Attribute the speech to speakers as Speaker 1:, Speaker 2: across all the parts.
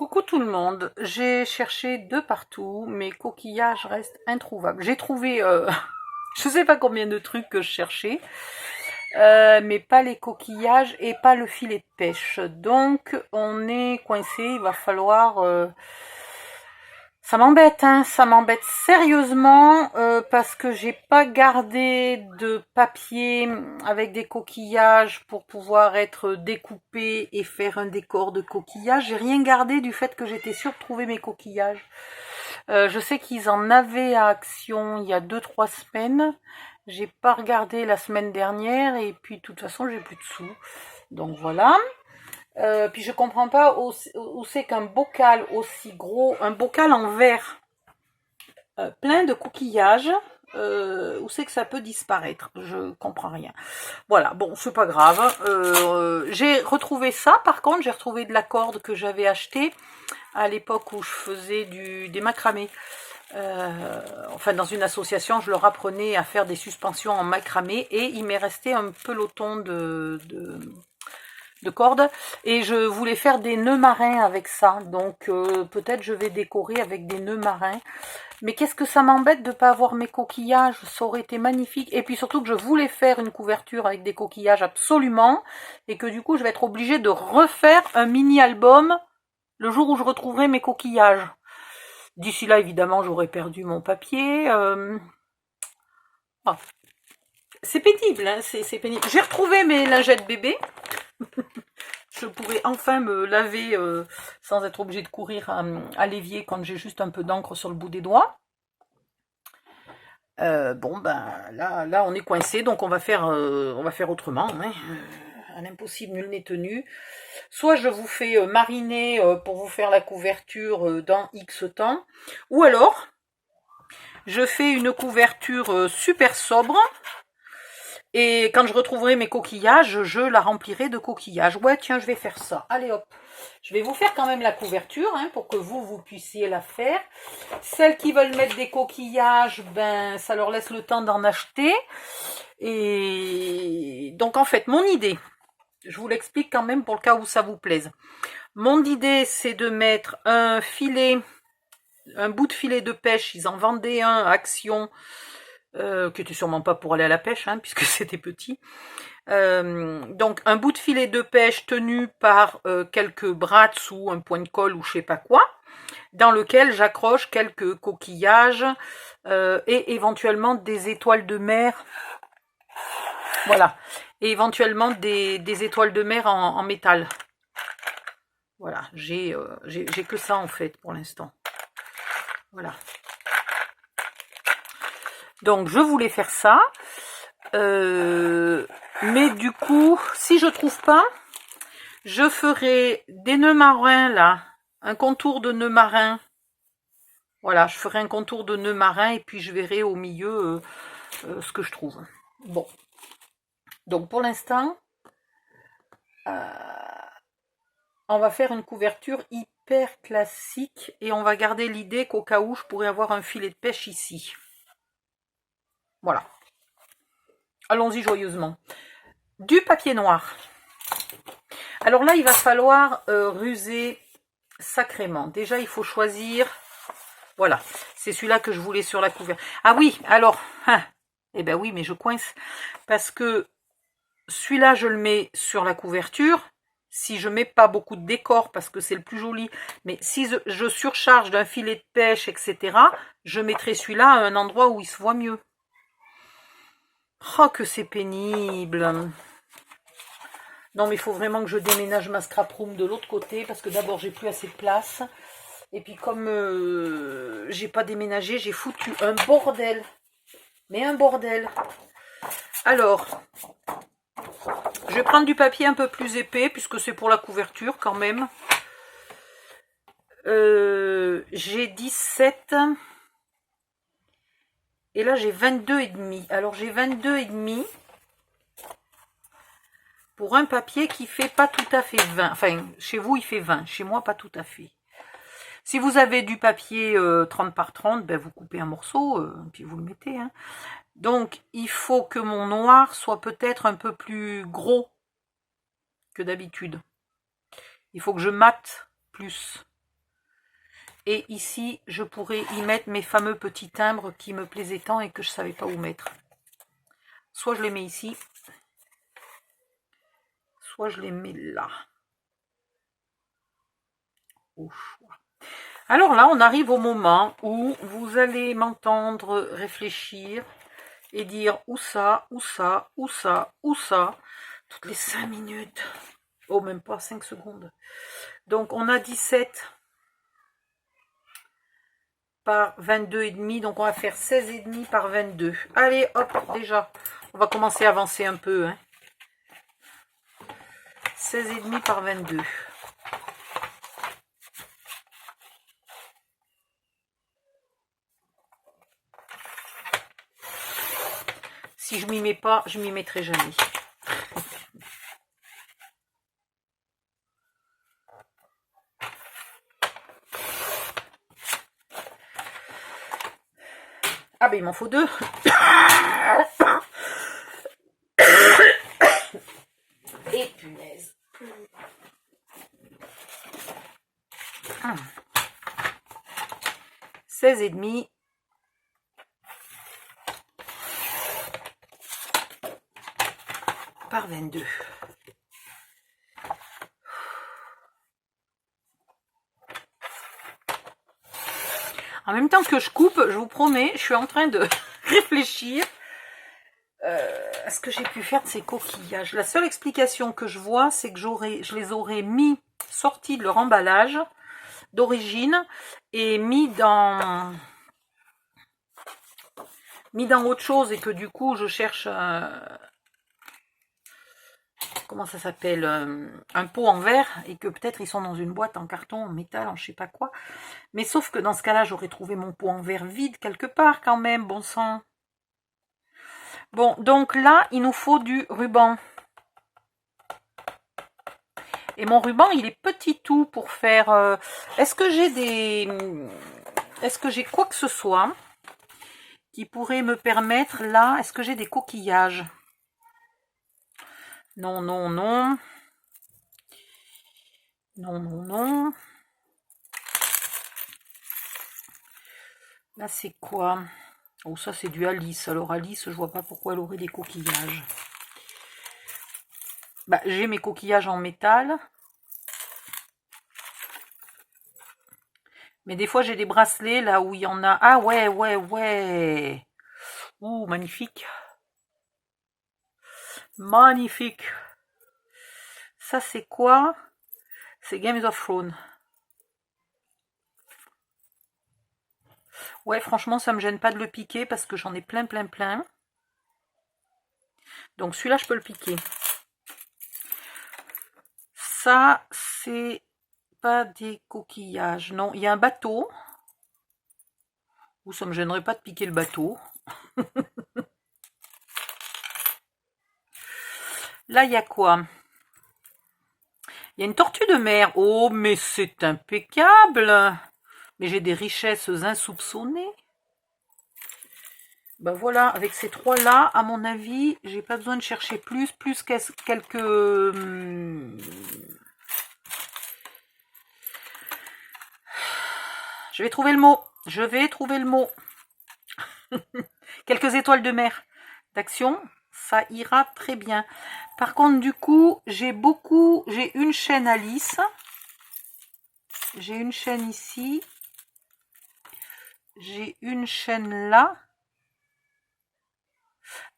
Speaker 1: Coucou tout le monde, j'ai cherché de partout, mes coquillages restent introuvables. J'ai trouvé, je sais pas combien de trucs que je cherchais, mais pas les coquillages et pas le filet de pêche. Donc on est coincé, il va falloir... ça m'embête, hein, ça m'embête sérieusement parce que j'ai pas gardé de papier avec des coquillages pour pouvoir être découpé et faire un décor de coquillages. J'ai rien gardé du fait que j'étais sûre de trouver mes coquillages. Je sais qu'ils en avaient à Action il y a 2-3 semaines. J'ai pas regardé la semaine dernière et puis de toute façon j'ai plus de sous. Donc voilà. Puis je comprends pas où c'est qu'un bocal aussi gros, un bocal en verre plein de coquillages, où c'est que ça peut disparaître. Je comprends rien. Voilà, bon, c'est pas grave. J'ai retrouvé ça, par contre, j'ai retrouvé de la corde que j'avais achetée à l'époque où je faisais des macramés. Enfin, dans une association, je leur apprenais à faire des suspensions en macramé et il m'est resté un peloton de cordes et je voulais faire des nœuds marins avec ça, donc peut-être je vais décorer avec des nœuds marins, mais qu'est-ce que ça m'embête de pas avoir mes coquillages, ça aurait été magnifique. Et puis surtout que je voulais faire une couverture avec des coquillages absolument, et que du coup je vais être obligée de refaire un mini album le jour où je retrouverai mes coquillages. D'ici là évidemment j'aurais perdu mon papier. Ah. C'est pénible, hein, c'est pénible. J'ai retrouvé mes lingettes bébé. Je pourrais enfin me laver sans être obligée de courir à l'évier quand j'ai juste un peu d'encre sur le bout des doigts. Bon ben là on est coincé, donc on va faire autrement. Hein. À l'impossible nul n'est tenu. Soit je vous fais mariner pour vous faire la couverture dans X temps, ou alors je fais une couverture super sobre. Et quand je retrouverai mes coquillages, je la remplirai de coquillages. Ouais, tiens, je vais faire ça. Allez, hop. Je vais vous faire quand même la couverture, hein, pour que vous puissiez la faire. Celles qui veulent mettre des coquillages, ben, ça leur laisse le temps d'en acheter. Et donc, en fait, mon idée, je vous l'explique quand même pour le cas où ça vous plaise. Mon idée, c'est de mettre un bout de filet de pêche. Ils en vendaient un à Action, qui était sûrement pas pour aller à la pêche, hein, puisque c'était petit. Donc un bout de filet de pêche tenu par quelques brats ou un point de colle ou je sais pas quoi, dans lequel j'accroche quelques coquillages et éventuellement des étoiles de mer. Voilà, et éventuellement des étoiles de mer en métal. Voilà, j'ai que ça en fait pour l'instant. Voilà. Donc je voulais faire ça, mais du coup, si je trouve pas, je ferai des nœuds marins là, un contour de nœuds marins. Voilà, je ferai un contour de nœuds marins et puis je verrai au milieu ce que je trouve. Bon, donc pour l'instant, on va faire une couverture hyper classique et on va garder l'idée qu'au cas où je pourrais avoir un filet de pêche ici. Voilà. Allons-y joyeusement. Du papier noir. Alors là, il va falloir ruser sacrément. Déjà, il faut choisir... Voilà, c'est celui-là que je voulais sur la couverture. Ah oui, alors... Hein, eh ben oui, mais je coince. Parce que celui-là, je le mets sur la couverture. Si je mets pas beaucoup de décor, parce que c'est le plus joli. Mais si je surcharge d'un filet de pêche, etc., je mettrai celui-là à un endroit où il se voit mieux. Oh, que c'est pénible. Non, mais il faut vraiment que je déménage ma scrap room de l'autre côté, parce que d'abord, j'ai plus assez de place. Et puis, comme j'ai pas déménagé, j'ai foutu un bordel. Mais un bordel. Alors, je vais prendre du papier un peu plus épais, puisque c'est pour la couverture, quand même. J'ai 17... Et là, j'ai 22,5. Alors, j'ai 22,5 pour un papier qui fait pas tout à fait 20. Enfin, chez vous, il fait 20. Chez moi, pas tout à fait. Si vous avez du papier 30 par 30, ben vous coupez un morceau, puis vous le mettez. Hein. Donc, il faut que mon noir soit peut-être un peu plus gros que d'habitude. Il faut que je mate plus. Et ici, je pourrais y mettre mes fameux petits timbres qui me plaisaient tant et que je ne savais pas où mettre. Soit je les mets ici, soit je les mets là. Au choix. Alors là, on arrive au moment où vous allez m'entendre réfléchir et dire où ça, où ça, où ça, où ça, toutes les 5 minutes. Oh, même pas 5 secondes. Donc, on a 17 par 22,5. Donc, on va faire 16,5 par 22. Allez, hop, déjà. On va commencer à avancer un peu. Hein. 16,5 par 22. Si je m'y mets pas, je m'y mettrai jamais. Ah ben il m'en faut 2. Et punaise. 16,5 par 22. En même temps que je coupe, je vous promets, je suis en train de réfléchir à ce que j'ai pu faire de ces coquillages. La seule explication que je vois, c'est que je les aurais sortis de leur emballage d'origine et mis dans autre chose et que du coup je cherche comment ça s'appelle, un pot en verre et que peut-être ils sont dans une boîte en carton, en métal, en je sais pas quoi. Mais sauf que dans ce cas-là, j'aurais trouvé mon pot en verre vide quelque part quand même, bon sang. Bon, donc là, il nous faut du ruban. Et mon ruban, il est petit tout pour faire... Est-ce que j'ai quoi que ce soit qui pourrait me permettre, là, est-ce que j'ai des coquillages? Non, non, non. Non, non, non. Là, c'est quoi? Oh, ça, c'est du Alice. Alors, Alice, je vois pas pourquoi elle aurait des coquillages. Bah, j'ai mes coquillages en métal. Mais des fois, j'ai des bracelets là où il y en a. Ah ouais, ouais, ouais. Ouh, magnifique. Magnifique. Ça, c'est quoi? C'est Games of Thrones. Ouais, franchement, ça me gêne pas de le piquer parce que j'en ai plein, plein, plein. Donc, celui-là, je peux le piquer. Ça, c'est pas des coquillages. Non, il y a un bateau. Ou ça me gênerait pas de piquer le bateau. Là, il y a quoi? Il y a une tortue de mer. Oh, mais c'est impeccable. Mais j'ai des richesses insoupçonnées. Ben voilà, avec ces trois-là, à mon avis, j'ai pas besoin de chercher plus quelques... Je vais trouver le mot. Je vais trouver le mot. Quelques étoiles de mer d'action, ça ira très bien. Par contre, du coup, j'ai une chaîne Alice. J'ai une chaîne ici. J'ai une chaîne là.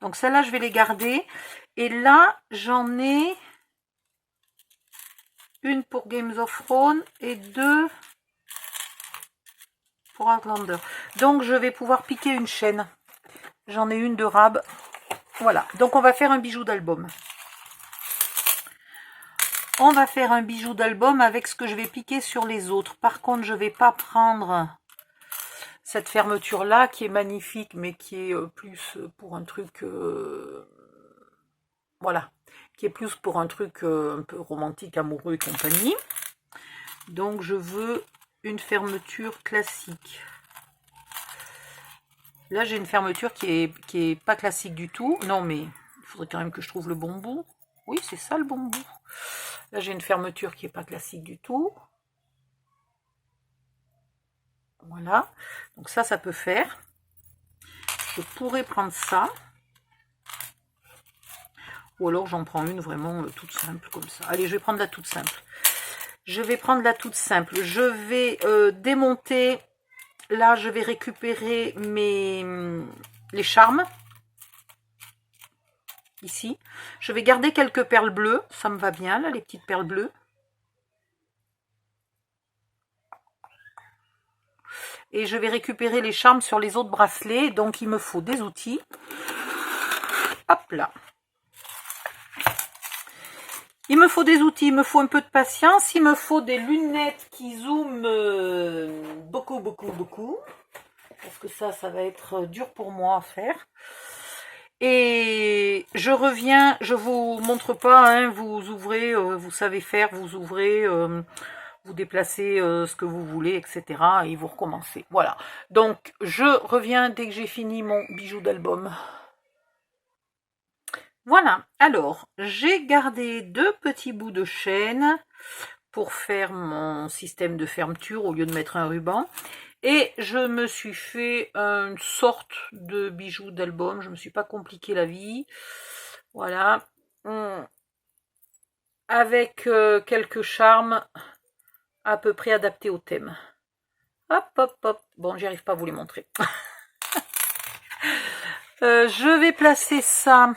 Speaker 1: Donc celle-là, je vais les garder. Et là, j'en ai une pour Games of Thrones et 2 pour Outlander. Donc je vais pouvoir piquer une chaîne. J'en ai une de rab. Voilà. Donc on va faire un bijou d'album. On va faire un bijou d'album avec ce que je vais piquer sur les autres. Par contre, je ne vais pas prendre cette fermeture-là qui est magnifique, mais qui est plus pour un truc... voilà. Qui est plus pour un truc un peu romantique, amoureux et compagnie. Donc, je veux une fermeture classique. Là, j'ai une fermeture qui est pas classique du tout. Non, mais il faudrait quand même que je trouve le bon bout. Oui, c'est ça le bon bout. Là, j'ai une fermeture qui est pas classique du tout. Voilà. Donc ça peut faire. Je pourrais prendre ça. Ou alors j'en prends une vraiment toute simple comme ça. Allez, je vais prendre la toute simple. Je vais prendre la toute simple. Je vais démonter. Là, je vais récupérer les charmes. Ici. Je vais garder quelques perles bleues. Ça me va bien, là, les petites perles bleues. Et je vais récupérer les charmes sur les autres bracelets. Donc, il me faut des outils. Hop là. Il me faut des outils, il me faut un peu de patience. Il me faut des lunettes qui zooment beaucoup. Parce que ça va être dur pour moi à faire. Et je reviens, je vous montre pas, hein, vous ouvrez, vous savez faire, vous ouvrez, vous déplacez ce que vous voulez, etc. Et vous recommencez. Voilà. Donc, je reviens dès que j'ai fini mon bijou d'album. Voilà. Alors, j'ai gardé 2 petits bouts de chaîne pour faire mon système de fermeture au lieu de mettre un ruban. Et je me suis fait une sorte de bijou d'album. Je ne me suis pas compliqué la vie. Voilà. Avec quelques charmes à peu près adaptés au thème. Hop. Bon, j'y arrive pas à vous les montrer. Je vais placer ça.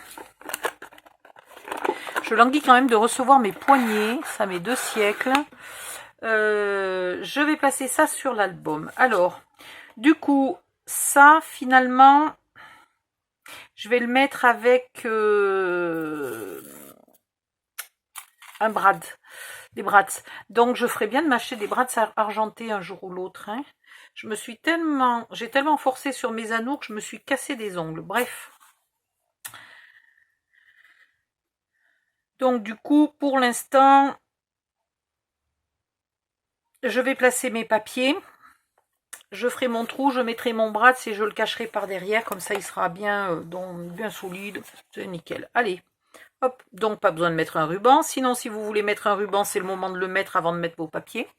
Speaker 1: Je languis quand même de recevoir mes poignets. Ça met 2 siècles. Je vais placer ça sur l'album. Alors, du coup, ça, finalement, je vais le mettre avec un brad, des brads. Donc, je ferai bien de m'acheter des brads argentés un jour ou l'autre. Hein. J'ai tellement forcé sur mes anneaux que je me suis cassé des ongles. Bref. Donc, du coup, pour l'instant, je vais placer mes papiers. Je ferai mon trou, je mettrai mon bras et je le cacherai par derrière. Comme ça, il sera bien, bien solide. C'est nickel. Allez, hop. Donc, pas besoin de mettre un ruban. Sinon, si vous voulez mettre un ruban, c'est le moment de le mettre avant de mettre vos papiers.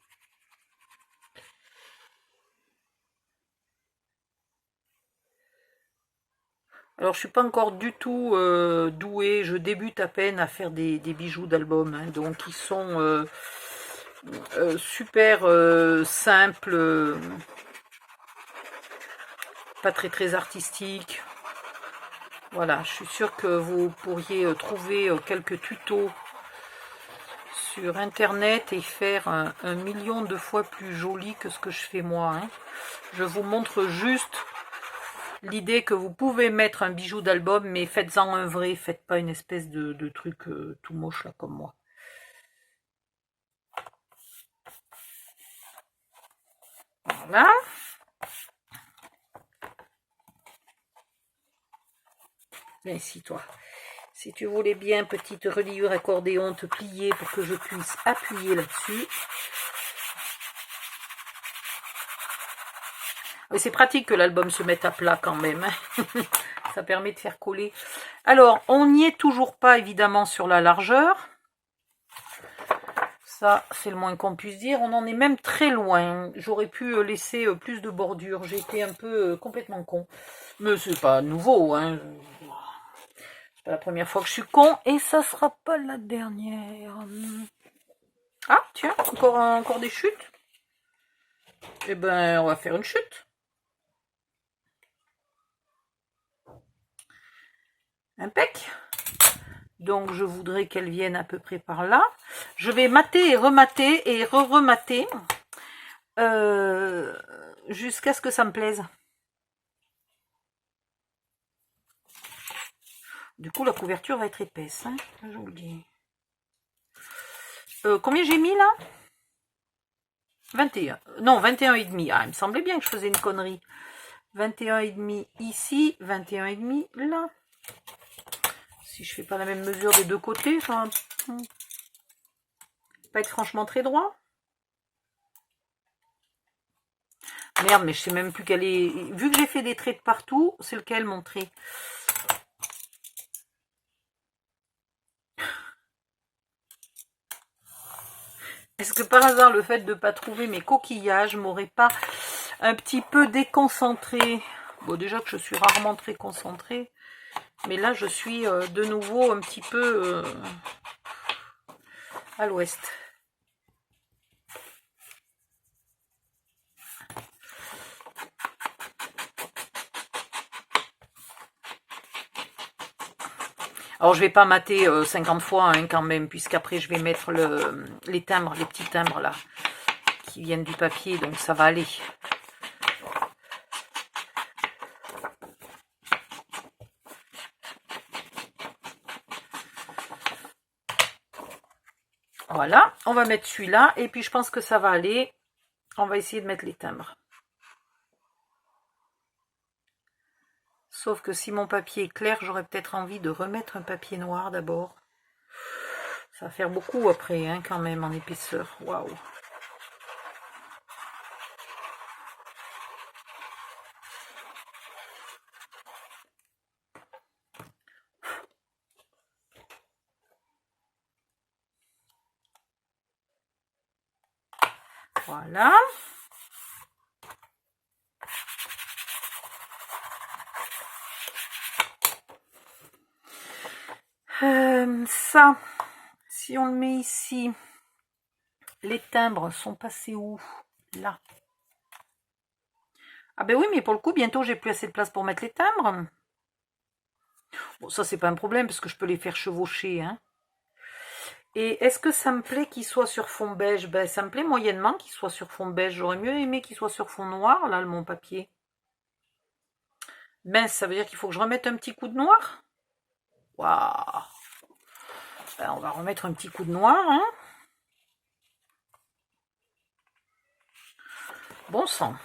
Speaker 1: Alors, je suis pas encore du tout douée. Je débute à peine à faire des bijoux d'album. Hein, donc, ils sont super simples. Pas très artistiques. Voilà, je suis sûre que vous pourriez trouver quelques tutos sur internet et faire un million de fois plus joli que ce que je fais moi. Hein. Je vous montre juste l'idée que vous pouvez mettre un bijou d'album, mais faites-en un vrai, faites pas une espèce de truc tout moche là comme moi. Voilà. Viens ici toi. Si tu voulais bien, petite reliure accordéon, te plier pour que je puisse appuyer là-dessus. Oui, c'est pratique que l'album se mette à plat quand même. Ça permet de faire coller. Alors, on n'y est toujours pas évidemment sur la largeur. Ça, c'est le moins qu'on puisse dire. On en est même très loin. J'aurais pu laisser plus de bordure. J'ai été un peu complètement con. Mais c'est pas nouveau. Hein. C'est pas la première fois que je suis con. Et ça sera pas la dernière. Ah, tiens, encore des chutes. Eh ben, on va faire une chute. Impec. Donc, je voudrais qu'elle vienne à peu près par là. Je vais mater et remater et re-remater jusqu'à ce que ça me plaise. Du coup, la couverture va être épaisse. Hein, je vous le dis. Combien j'ai mis là 21. Non, 21,5. Ah, il me semblait bien que je faisais une connerie. 21,5 ici, 21,5 là. Si je fais pas la même mesure des deux côtés, ça va pas être franchement très droit. Merde, mais je sais même plus quel est. Vu que j'ai fait des traits de partout, c'est lequel mon trait? Est-ce que par hasard, le fait de ne pas trouver mes coquillages m'aurait pas un petit peu déconcentrée. Bon, déjà que je suis rarement très concentrée, mais là, je suis de nouveau un petit peu à l'ouest. Alors, je vais pas mater 50 fois hein, quand même, puisqu'après, je vais mettre les timbres, les petits timbres là, qui viennent du papier, donc ça va aller. Voilà, on va mettre celui-là, et puis je pense que ça va aller. On va essayer de mettre les timbres. Sauf que si mon papier est clair, j'aurais peut-être envie de remettre un papier noir d'abord. Ça va faire beaucoup après, hein, quand même, en épaisseur. Waouh! Voilà. Ça, si on le met ici, les timbres sont passés où? Là. Ah ben oui, mais pour le coup, bientôt, j'ai plus assez de place pour mettre les timbres. Bon, ça, c'est pas un problème, parce que je peux les faire chevaucher, hein. Et est-ce que ça me plaît qu'il soit sur fond beige? Ben, ça me plaît moyennement qu'il soit sur fond beige. J'aurais mieux aimé qu'il soit sur fond noir, là, mon papier. Ben, ça veut dire qu'il faut que je remette un petit coup de noir? Waouh! Ben, on va remettre un petit coup de noir, hein. Bon sang.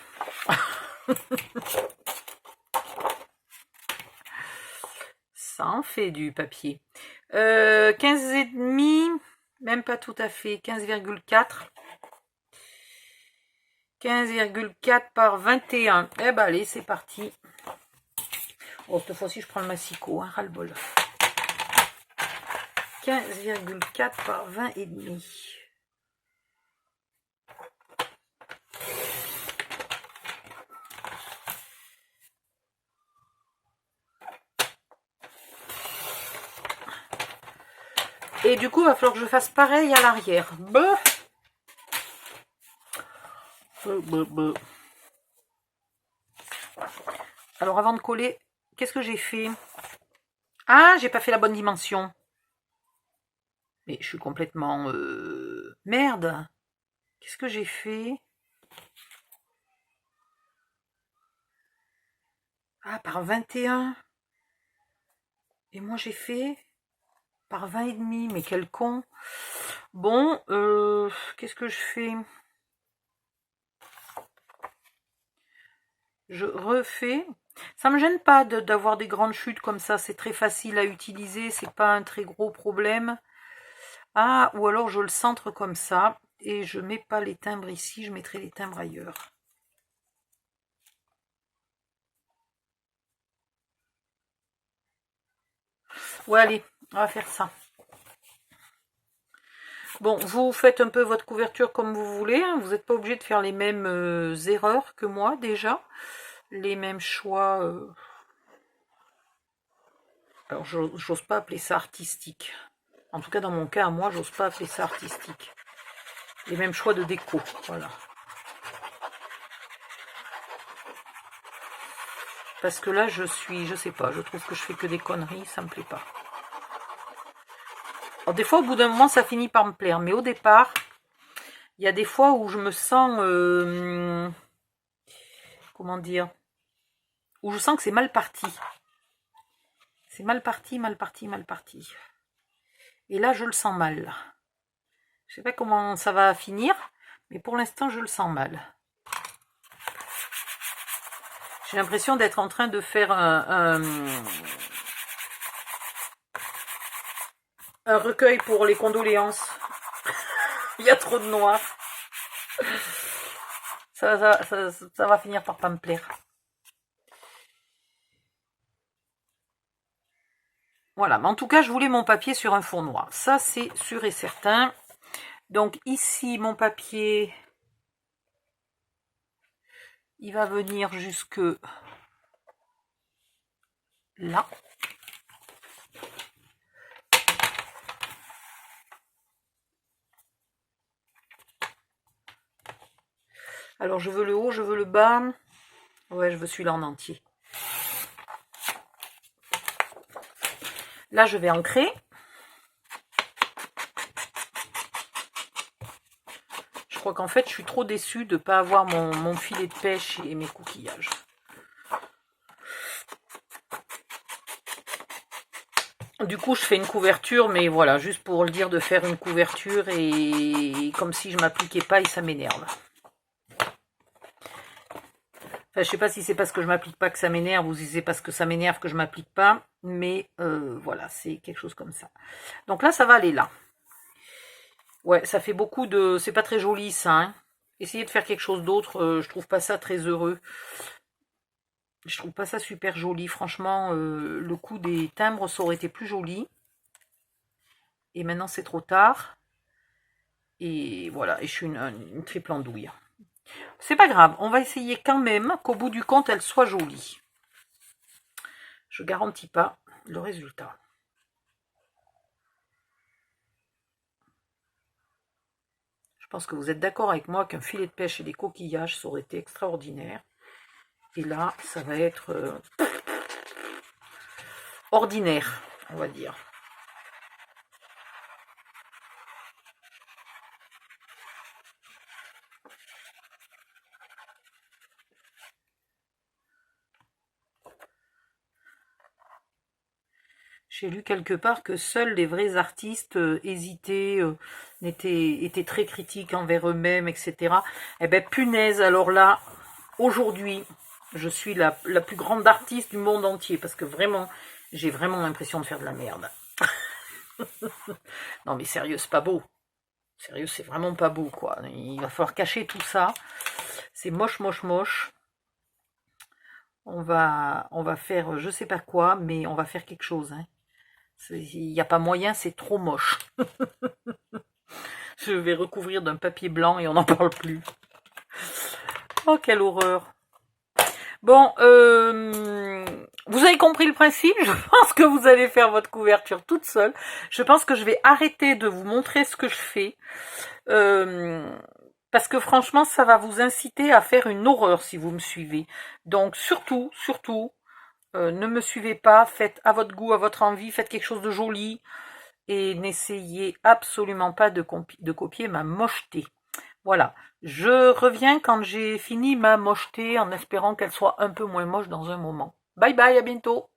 Speaker 1: Ça en fait du papier. 15,5, même pas tout à fait, 15,4. 15,4 par 21. Eh ben allez, c'est parti. Oh, cette fois-ci, je prends le massicot, hein, ras-le-bol. 15,4 par 20 et demi. Et du coup, il va falloir que je fasse pareil à l'arrière. Alors, avant de coller, qu'est-ce que j'ai fait? Ah, j'ai pas fait la bonne dimension. Mais je suis complètement... Merde. Qu'est-ce que j'ai fait? Ah, par 21. Et moi, j'ai fait par 20 et demi. Mais quel con. Bon, qu'est-ce que je fais? Je refais. Ça me gêne pas d'avoir des grandes chutes comme ça. C'est très facile à utiliser. C'est pas un très gros problème. Ah, ou alors je le centre comme ça. Et je mets pas les timbres ici. Je mettrai les timbres ailleurs. Ouais, allez, on va faire ça. Bon, vous faites un peu votre couverture comme vous voulez. Hein. Vous n'êtes pas obligé de faire les mêmes erreurs que moi déjà. Les mêmes choix. Alors, j'ose pas appeler ça artistique. En tout cas, dans mon cas, moi, j'ose pas appeler ça artistique. Les mêmes choix de déco, voilà. Parce que là, je sais pas, je trouve que je fais que des conneries, ça me plaît pas. Alors, des fois, au bout d'un moment, ça finit par me plaire. Mais au départ, il y a des fois où je me sens... comment dire? Où je sens que c'est mal parti. C'est mal parti, mal parti, mal parti. Et là, je le sens mal. Je sais pas comment ça va finir, mais pour l'instant, je le sens mal. J'ai l'impression d'être en train de faire un recueil pour les condoléances. Il y a trop de noir. Ça va finir par pas me plaire. Voilà, mais en tout cas, je voulais mon papier sur un fond noir. Ça, c'est sûr et certain. Donc ici, mon papier, Il va venir jusque là. Alors je veux le haut, je veux le bas. Ouais, je veux celui-là en entier. Là, je vais ancrer. Je crois qu'en fait, je suis trop déçue de ne pas avoir mon filet de pêche et mes coquillages. Du coup, je fais une couverture, mais voilà, juste pour le dire de faire une couverture et comme si je m'appliquais pas et ça m'énerve. Enfin, je sais pas si c'est parce que je m'applique pas que ça m'énerve ou si c'est parce que ça m'énerve que je m'applique pas, mais voilà, c'est quelque chose comme ça. Donc là, ça va aller là. Ouais, ça fait beaucoup de... C'est pas très joli ça, hein. Essayez de faire quelque chose d'autre, je trouve pas ça très heureux. Je trouve pas ça super joli, franchement, le coup des timbres, ça aurait été plus joli. Et maintenant, c'est trop tard. Et voilà, et je suis une triple andouille. C'est pas grave, on va essayer quand même qu'au bout du compte, elle soit jolie. Je garantis pas le résultat. Je pense que vous êtes d'accord avec moi qu'un filet de pêche et des coquillages, ça aurait été extraordinaire. Et là, ça va être ordinaire, on va dire. J'ai lu quelque part que seuls les vrais artistes hésitaient, étaient très critiques envers eux-mêmes, etc. Eh ben punaise, alors là, aujourd'hui, je suis la plus grande artiste du monde entier, parce que vraiment, j'ai vraiment l'impression de faire de la merde. Non mais sérieux, c'est pas beau. Sérieux, c'est vraiment pas beau, quoi. Il va falloir cacher tout ça. C'est moche, moche, moche. On va faire je sais pas quoi, mais on va faire quelque chose, hein. Il n'y a pas moyen, c'est trop moche. Je vais recouvrir d'un papier blanc et on n'en parle plus. Oh, quelle horreur. Bon, vous avez compris le principe. Je pense que vous allez faire votre couverture toute seule. Je pense que je vais arrêter de vous montrer ce que je fais. Parce que franchement, ça va vous inciter à faire une horreur si vous me suivez. Donc surtout, ne me suivez pas. Faites à votre goût, à votre envie. Faites quelque chose de joli. Et n'essayez absolument pas de copier ma mocheté. Voilà, je reviens quand j'ai fini ma mocheté en espérant qu'elle soit un peu moins moche dans un moment. Bye bye, à bientôt.